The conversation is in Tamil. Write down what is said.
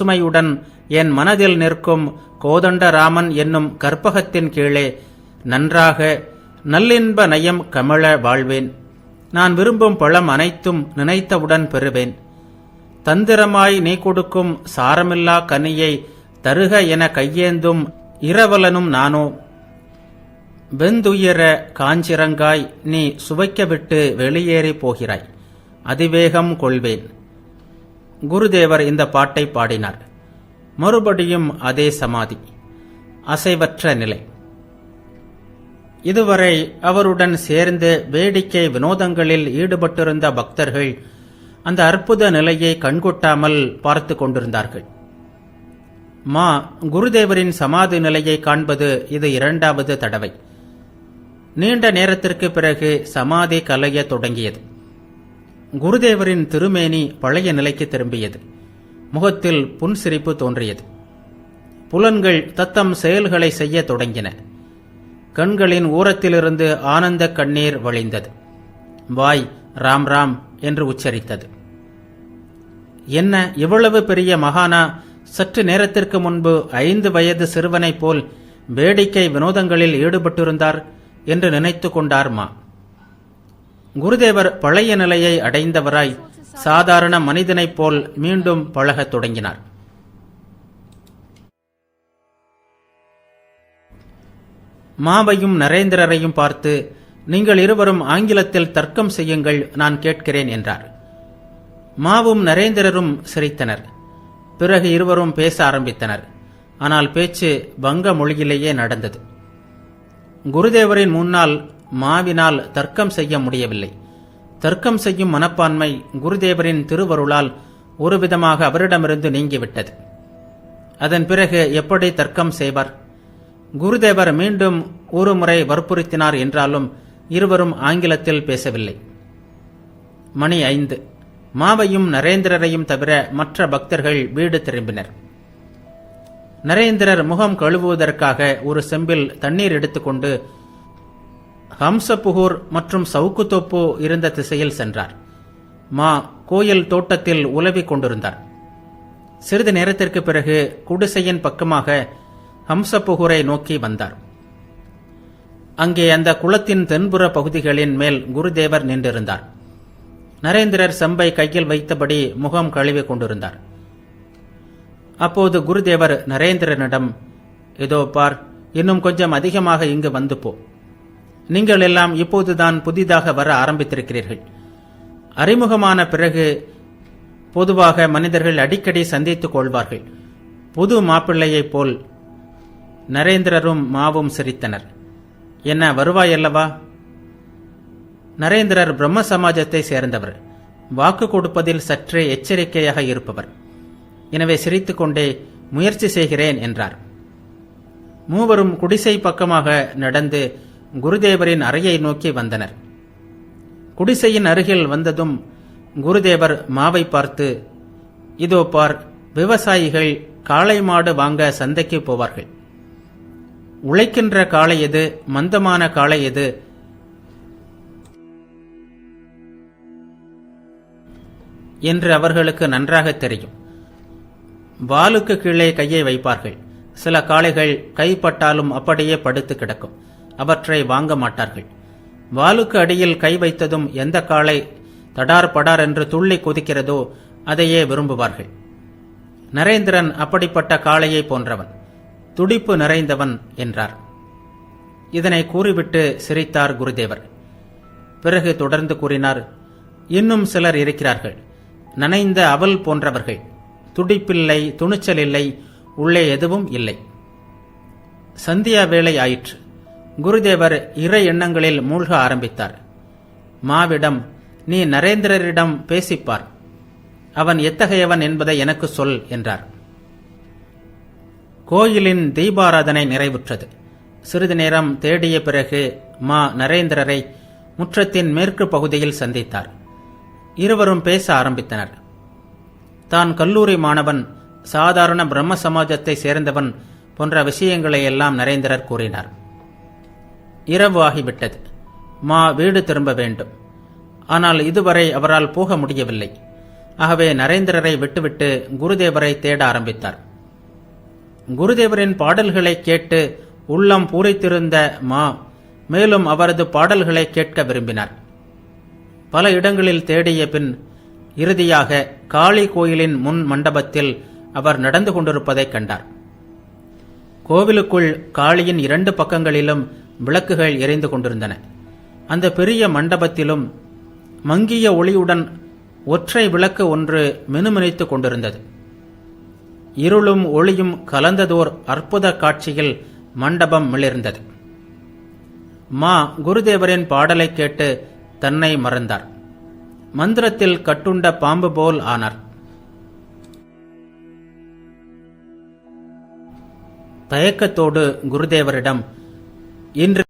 பசுமையுடன் என் மனதில் நிற்கும் கோதண்டராமன் என்னும் கற்பகத்தின் கீழே நன்றாக நல்லின்ப நயம் கமழ வாழ்வேன். நான் விரும்பும் பழம் அனைத்தும் நினைத்தவுடன் பெறுவேன். தந்திரமாய் நீ கொடுக்கும் சாரமில்லா கனியை தருக என கையேந்தும் இரவலனும் நானோ. வெந்துயர காஞ்சிரங்காய் நீ சுவைக்கவிட்டு வெளியேறி போகிறாய், அதிவேகம் கொள்வேன். குருதேவர் இந்த பாட்டை பாடினார். மறுபடியும் அதே சமாதி, அசைவற்ற நிலை. இதுவரை அவருடன் சேர்ந்து வேடிக்கை வினோதங்களில் ஈடுபட்டிருந்த பக்தர்கள் அந்த அற்புத நிலையை கண்கொட்டாமல் பார்த்து கொண்டிருந்தார்கள். குருதேவரின் சமாதி நிலையை காண்பது இது இரண்டாவது தடவை. நீண்ட நேரத்திற்கு பிறகு சமாதி கலைய தொடங்கியது. குருதேவரின் திருமேனி பழைய நிலைக்கு திரும்பியது. முகத்தில் புன்சிரிப்பு தோன்றியது. புலன்கள் தத்தம் செயல்களை செய்ய தொடங்கின. கண்களின் ஊரத்திலிருந்து ஆனந்த கண்ணீர் வழிந்தது. வாய் ராம் ராம் என்று உச்சரித்தது. என்ன, இவ்வளவு பெரிய மகானா சற்று நேரத்திற்கு முன்பு 5 வயது சிறுவனைப் போல் வேடிக்கை வினோதங்களில் ஈடுபட்டிருந்தார் என்று நினைத்து கொண்டார் குருதேவர் பழைய நிலையை அடைந்தவராய் சாதாரண மனிதனைப் போல் மீண்டும் பழகத் தொடங்கினார். மாவையும் நரேந்திரரையும் பார்த்து, நீங்கள் இருவரும் ஆங்கிலத்தில் தர்க்கம் செய்யுங்கள், நான் கேட்கிறேன் என்றார். மாவும் நரேந்திரரும் சிரித்தனர். பிறகு இருவரும் பேச ஆரம்பித்தனர். ஆனால் பேச்சு வங்க மொழியிலேயே நடந்தது. குருதேவரின் முன்னால் மாவினால் தர்க்கம் செய்ய முடியவில்லை. தர்க்கம் செய்யும் மனப்பான்மை குருதேவரின் திருவருளால் ஒருவிதமாக அவரிடமிருந்து நீங்கிவிட்டது. அதன் பிறகு எப்படி தர்க்கம் செய்வார்? குருதேவர் மீண்டும் ஒரு முறை வற்புறுத்தினார். என்றாலும் இருவரும் ஆங்கிலத்தில் பேசவில்லை. மணி 5. மாவையும் நரேந்திரரையும் தவிர மற்ற பக்தர்கள் வீடு திரும்பினர். நரேந்திரர் முகம் கழுவுவதற்காக ஒரு செம்பில் தண்ணீர் எடுத்துக்கொண்டு ஹம்சபுகூர் மற்றும் சவுக்குத்தோப்பு இருந்த திசையில் சென்றார். கோயில் தோட்டத்தில் உலவிக் கொண்டிருந்தார். சிறிது நேரத்திற்கு பிறகு குடிசையின் பக்கமாக ஹம்சபுகூரை நோக்கி வந்தார். அங்கே அந்த குளத்தின் தென்புற பகுதிகளின் மேல் குருதேவர் நின்றிருந்தார். நரேந்திரர் செம்பை கையில் வைத்தபடி முகம் கழுவிக் கொண்டிருந்தார். அப்போது குருதேவர் நரேந்திரனிடம், இதோ பார், இன்னும் கொஞ்சம் அதிகமாக இங்கு வந்து போ. நீங்கள் எல்லாம் இப்போதுதான் புதிதாக வர ஆரம்பித்திருக்கிறீர்கள். அறிமுகமான பிறகு பொதுவாக மனிதர்கள் அடிக்கடி சந்தித்துக் கொள்வார்கள். புது மாப்பிள்ளையைப் போல். நரேந்திரரும் மாவும் சிரித்தனர். என்ன, வருவாயல்லவா? நரேந்திரர் பிரம்ம சமாஜத்தை சேர்ந்தவர். வாக்கு கொடுப்பதில் சற்றே எச்சரிக்கையாக இருப்பவர். எனவே சிரித்துக்கொண்டே முயற்சி செய்கிறேன் என்றார். மூவரும் குடிசை பக்கமாக நடந்து குருதேவரின் அறையை நோக்கி வந்தனர். குடிசையின் அருகில் வந்ததும் குருதேவர் மாவை பார்த்து, இதோ பார், விவசாயிகள் காளை மாடு வாங்க சந்தைக்கு போவார்கள். உழைக்கின்ற காளை எது, மந்தமான காளை எது என்று அவர்களுக்கு நன்றாக தெரியும். வாலுக்கு கீழே கையை வைப்பார்கள். சில காளைகள் கைப்பட்டாலும் அப்படியே படுத்து கிடக்கும். அவற்றை வாங்க மாட்டார்கள். வாலுக்கு அடியில் கை வைத்ததும் எந்த காளை தடார் படார் என்று துள்ளி குதிக்கிறதோ அதையே விரும்புவார்கள். நரேந்திரன் அப்படிப்பட்ட காளையை போன்றவன், துடிப்பு நிறைந்தவன் என்றார். இதனை கூறிவிட்டு சிரித்தார் குருதேவர். பிறகு தொடர்ந்து கூறினார், இன்னும் சிலர் இருக்கிறார்கள், நனைந்த அவல் போன்றவர்கள். துடிப்பில்லை, துணிச்சல் இல்லை, உள்ளே எதுவும் இல்லை. சந்தியா வேளை ஆயிற்று. குருதேவர் இறை எண்ணங்களில் மூழ்க ஆரம்பித்தார். மாவிடம், நீ நரேந்திரரிடம் பேசிப்பார், அவன் எத்தகையவன் என்பதை எனக்கு சொல் என்றார். கோயிலின் தீபாராதனை நிறைவுற்றது. சிறிது நேரம் தேடிய பிறகு நரேந்திரரை முற்றத்தின் மேற்கு பகுதியில் சந்தித்தார். இருவரும் பேச ஆரம்பித்தனர். தான் கல்லூரி மாணவன், சாதாரண பிரம்ம சமாஜத்தை சேர்ந்தவன் போன்ற விஷயங்களையெல்லாம் நரேந்திரர் கூறினார். இரவு ஆகிவிட்டது. வீடு திரும்ப வேண்டும். ஆனால் இதுவரை அவரால் போக முடியவில்லை. ஆகவே நரேந்திரரை விட்டுவிட்டு குருதேவரை தேட ஆரம்பித்தார். குருதேவரின் பாடல்களை கேட்டு உள்ளம் பூரித்திருந்த மா மேலும் அவரது பாடல்களை கேட்க விரும்பினார். பல இடங்களில் தேடிய பின் இறுதியாக காளி கோயிலின் முன் மண்டபத்தில் அவர் நடந்து கொண்டிருப்பதைக் கண்டார். கோவிலுக்குள் காளியின் 2 பக்கங்களிலும் விளக்குகள் எரிந்து கொண்டிருந்தன. அந்த பெரிய மண்டபத்திலும் மங்கிய ஒளியுடன் ஒற்றை விளக்கு ஒன்று மினுமினுத்துக் கொண்டிருந்தது. இருளும் ஒளியும் கலந்ததோர் அற்புத காட்சியில் மண்டபம் மிளிர்ந்தது. மா குருதேவரின் பாடலை கேட்டு தன்னை மறந்தார். மந்திரத்தில் கட்டுண்ட பாம்பு போல் ஆனார். தயக்கத்தோடு குருதேவரிடம், இன்று